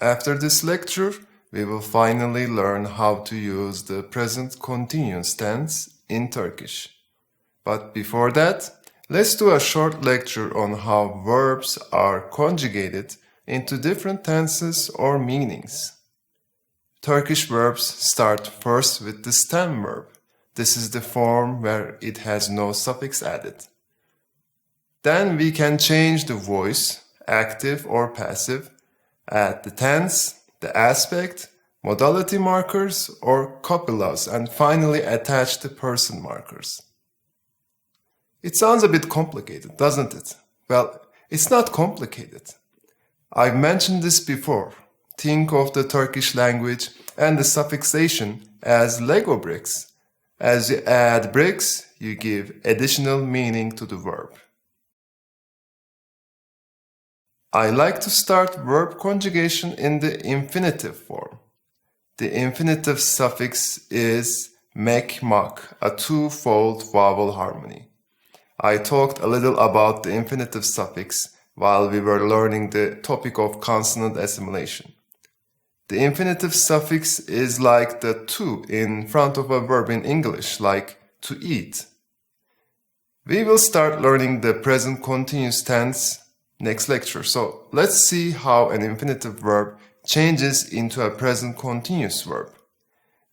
After this lecture, we will finally learn how to use the present continuous tense in Turkish. But before that, let's do a short lecture on how verbs are conjugated into different tenses or meanings. Turkish verbs start first with the stem verb. This is the form where it has no suffix added. Then we can change the voice, active or passive, add the tense, the aspect, modality markers or copulaes, and finally attach the person markers. It sounds a bit complicated, doesn't it? Well, it's not complicated. I've mentioned this before. Think of the Turkish language and the suffixation as Lego bricks. As you add bricks, you give additional meaning to the verb. I like to start verb conjugation in the infinitive form. The infinitive suffix is mek-mak, a two-fold vowel harmony. I talked a little about the infinitive suffix while we were learning the topic of consonant assimilation. The infinitive suffix is like the to in front of a verb in English, like to eat. We will start learning the present continuous tense next lecture. So let's see how an infinitive verb changes into a present continuous verb.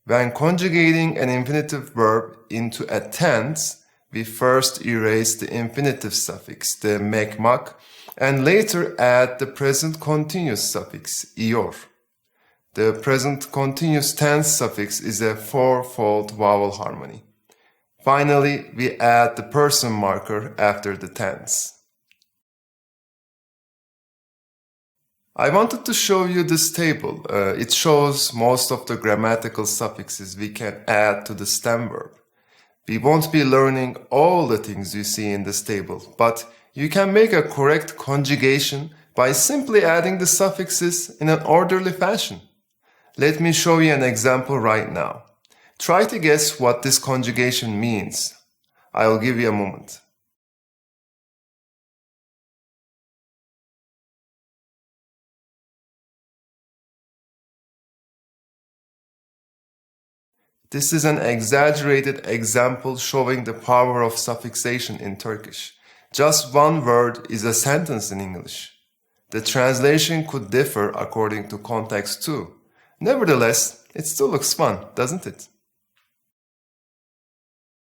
When conjugating an infinitive verb into a tense, we first erase the infinitive suffix, the mek-mak, and later add the present continuous suffix, ior. The present continuous tense suffix is a four-fold vowel harmony. Finally, we add the person marker after the tense. I wanted to show you this table. It shows most of the grammatical suffixes we can add to the stem verb. We won't be learning all the things you see in this table, but you can make a correct conjugation by simply adding the suffixes in an orderly fashion. Let me show you an example right now. Try to guess what this conjugation means. I'll give you a moment. This is an exaggerated example showing the power of suffixation in Turkish. Just one word is a sentence in English. The translation could differ according to context too. Nevertheless, it still looks fun, doesn't it?